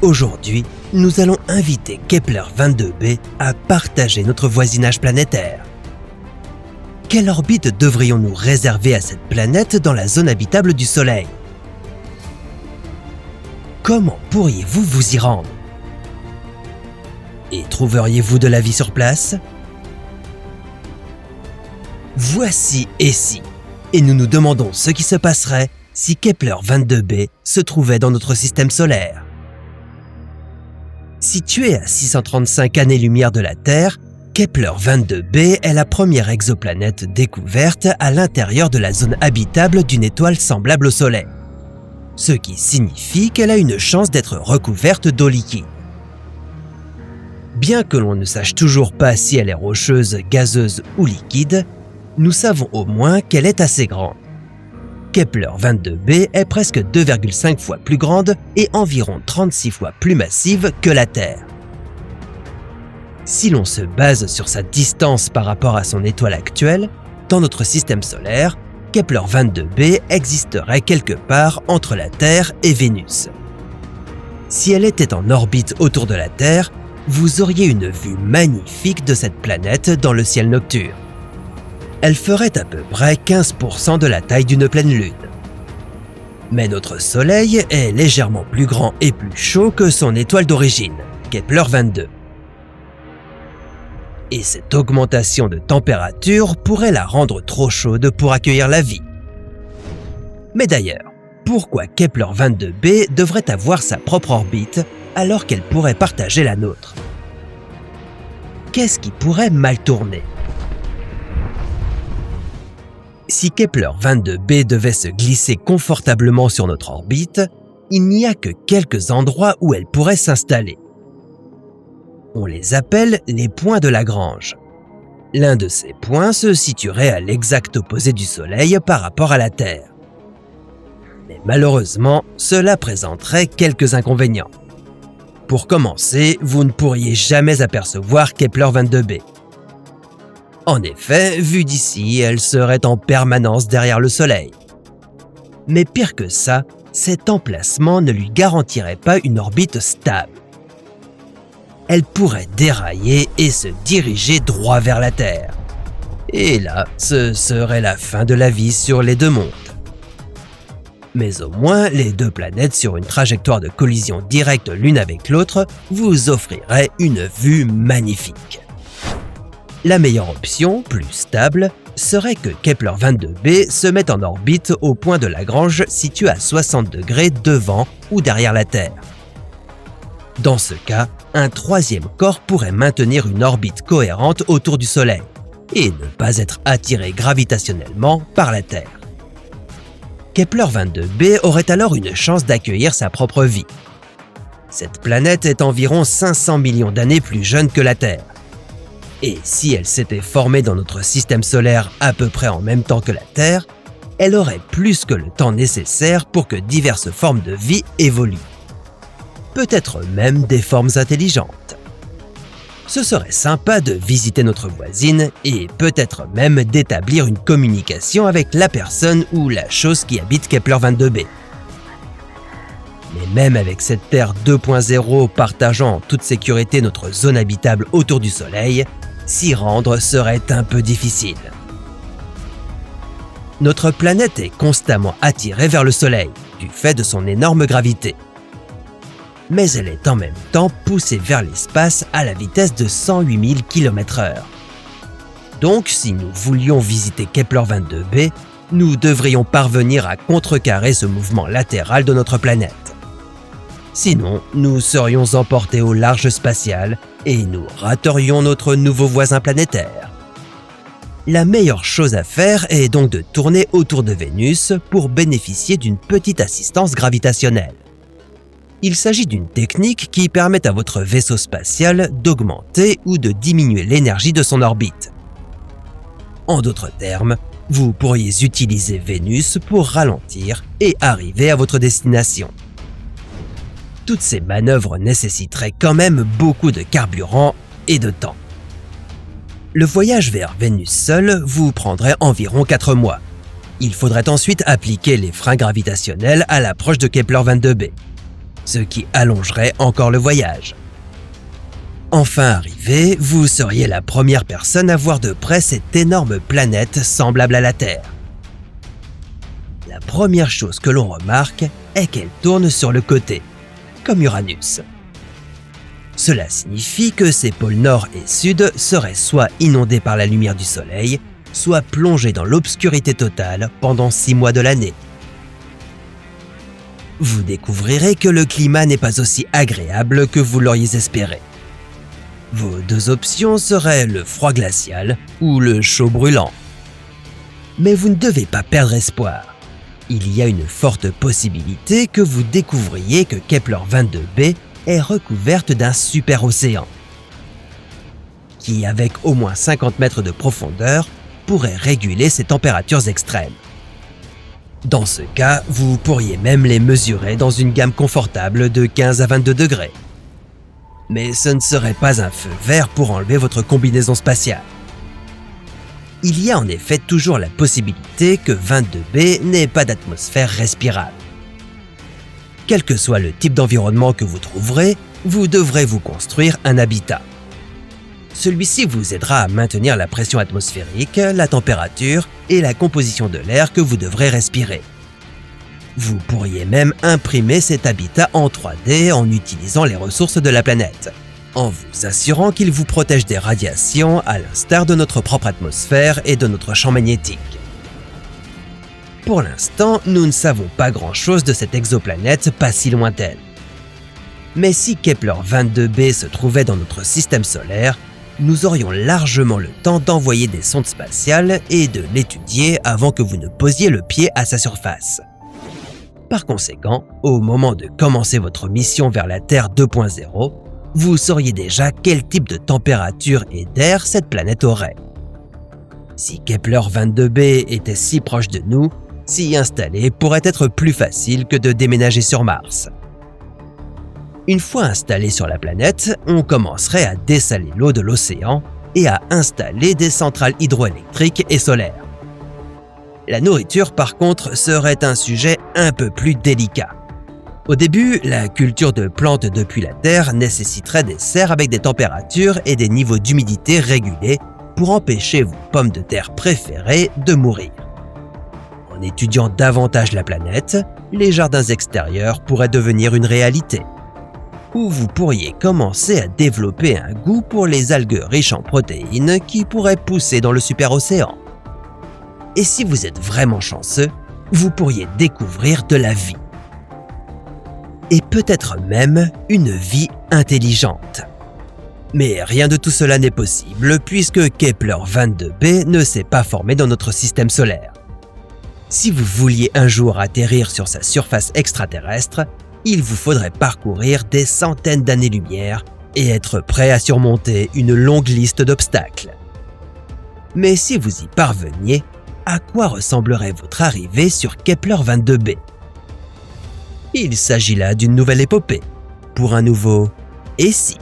Aujourd'hui, nous allons inviter Kepler-22b à partager notre voisinage planétaire. Quelle orbite devrions-nous réserver à cette planète dans la zone habitable du Soleil? Comment pourriez-vous vous y rendre? Et trouveriez-vous de la vie sur place? Voici et si, et nous nous demandons ce qui se passerait si Kepler-22b se trouvait dans notre système solaire. Situé à 635 années-lumière de la Terre, Kepler-22b est la première exoplanète découverte à l'intérieur de la zone habitable d'une étoile semblable au Soleil, ce qui signifie qu'elle a une chance d'être recouverte d'eau liquide. Bien que l'on ne sache toujours pas si elle est rocheuse, gazeuse ou liquide, nous savons au moins qu'elle est assez grande. Kepler-22b est presque 2,5 fois plus grande et environ 36 fois plus massive que la Terre. Si l'on se base sur sa distance par rapport à son étoile actuelle, dans notre système solaire, Kepler-22b existerait quelque part entre la Terre et Vénus. Si elle était en orbite autour de la Terre, vous auriez une vue magnifique de cette planète dans le ciel nocturne. Elle ferait à peu près 15% de la taille d'une pleine lune. Mais notre Soleil est légèrement plus grand et plus chaud que son étoile d'origine, Kepler-22. Et cette augmentation de température pourrait la rendre trop chaude pour accueillir la vie. Mais d'ailleurs, pourquoi Kepler-22b devrait avoir sa propre orbite alors qu'elle pourrait partager la nôtre? Qu'est-ce qui pourrait mal tourner? Si Kepler-22b devait se glisser confortablement sur notre orbite, il n'y a que quelques endroits où elle pourrait s'installer. On les appelle les points de Lagrange. L'un de ces points se situerait à l'exact opposé du Soleil par rapport à la Terre. Mais malheureusement, cela présenterait quelques inconvénients. Pour commencer, vous ne pourriez jamais apercevoir Kepler-22b. En effet, vue d'ici, elle serait en permanence derrière le Soleil. Mais pire que ça, cet emplacement ne lui garantirait pas une orbite stable. Elle pourrait dérailler et se diriger droit vers la Terre. Et là, ce serait la fin de la vie sur les deux mondes. Mais au moins, les deux planètes sur une trajectoire de collision directe l'une avec l'autre vous offriraient une vue magnifique. La meilleure option, plus stable, serait que Kepler-22b se mette en orbite au point de Lagrange situé à 60 degrés devant ou derrière la Terre. Dans ce cas, un troisième corps pourrait maintenir une orbite cohérente autour du Soleil et ne pas être attiré gravitationnellement par la Terre. Kepler-22b aurait alors une chance d'accueillir sa propre vie. Cette planète est environ 500 millions d'années plus jeune que la Terre. Et si elle s'était formée dans notre système solaire à peu près en même temps que la Terre, elle aurait plus que le temps nécessaire pour que diverses formes de vie évoluent. Peut-être même des formes intelligentes. Ce serait sympa de visiter notre voisine et peut-être même d'établir une communication avec la personne ou la chose qui habite Kepler-22b. Mais même avec cette Terre 2.0 partageant en toute sécurité notre zone habitable autour du Soleil, s'y rendre serait un peu difficile. Notre planète est constamment attirée vers le Soleil, du fait de son énorme gravité. Mais elle est en même temps poussée vers l'espace à la vitesse de 108 000 km/h. Donc, si nous voulions visiter Kepler-22b, nous devrions parvenir à contrecarrer ce mouvement latéral de notre planète. Sinon, nous serions emportés au large spatial et nous raterions notre nouveau voisin planétaire. La meilleure chose à faire est donc de tourner autour de Vénus pour bénéficier d'une petite assistance gravitationnelle. Il s'agit d'une technique qui permet à votre vaisseau spatial d'augmenter ou de diminuer l'énergie de son orbite. En d'autres termes, vous pourriez utiliser Vénus pour ralentir et arriver à votre destination. Toutes ces manœuvres nécessiteraient quand même beaucoup de carburant et de temps. Le voyage vers Vénus seul vous prendrait environ 4 mois. Il faudrait ensuite appliquer les freins gravitationnels à l'approche de Kepler-22b. ce qui allongerait encore le voyage. Enfin arrivé, vous seriez la première personne à voir de près cette énorme planète semblable à la Terre. La première chose que l'on remarque est qu'elle tourne sur le côté, comme Uranus. Cela signifie que ses pôles nord et sud seraient soit inondés par la lumière du soleil, soit plongés dans l'obscurité totale pendant 6 mois de l'année. Vous découvrirez que le climat n'est pas aussi agréable que vous l'auriez espéré. Vos 2 options seraient le froid glacial ou le chaud brûlant. Mais vous ne devez pas perdre espoir. Il y a une forte possibilité que vous découvriez que Kepler-22b est recouverte d'un super-océan, qui, avec au moins 50 mètres de profondeur, pourrait réguler ses températures extrêmes. Dans ce cas, vous pourriez même les mesurer dans une gamme confortable de 15 à 22 degrés. Mais ce ne serait pas un feu vert pour enlever votre combinaison spatiale. Il y a en effet toujours la possibilité que 22b n'ait pas d'atmosphère respirable. Quel que soit le type d'environnement que vous trouverez, vous devrez vous construire un habitat. Celui-ci vous aidera à maintenir la pression atmosphérique, la température et la composition de l'air que vous devrez respirer. Vous pourriez même imprimer cet habitat en 3D en utilisant les ressources de la planète, en vous assurant qu'il vous protège des radiations à l'instar de notre propre atmosphère et de notre champ magnétique. Pour l'instant, nous ne savons pas grand-chose de cette exoplanète pas si lointaine. Mais si Kepler-22b se trouvait dans notre système solaire, nous aurions largement le temps d'envoyer des sondes spatiales et de l'étudier avant que vous ne posiez le pied à sa surface. Par conséquent, au moment de commencer votre mission vers la Terre 2.0, vous sauriez déjà quel type de température et d'air cette planète aurait. Si Kepler-22b était si proche de nous, s'y installer pourrait être plus facile que de déménager sur Mars. Une fois installé sur la planète, on commencerait à dessaler l'eau de l'océan et à installer des centrales hydroélectriques et solaires. La nourriture, par contre, serait un sujet un peu plus délicat. Au début, la culture de plantes depuis la Terre nécessiterait des serres avec des températures et des niveaux d'humidité régulés pour empêcher vos pommes de terre préférées de mourir. En étudiant davantage la planète, les jardins extérieurs pourraient devenir une réalité. Ou vous pourriez commencer à développer un goût pour les algues riches en protéines qui pourraient pousser dans le superocéan. Et si vous êtes vraiment chanceux, vous pourriez découvrir de la vie. Et peut-être même une vie intelligente. Mais rien de tout cela n'est possible puisque Kepler-22b ne s'est pas formé dans notre système solaire. Si vous vouliez un jour atterrir sur sa surface extraterrestre, il vous faudrait parcourir des centaines d'années-lumière et être prêt à surmonter une longue liste d'obstacles. Mais si vous y parveniez, à quoi ressemblerait votre arrivée sur Kepler-22b? Il s'agit là d'une nouvelle épopée, pour un nouveau « Et si ?»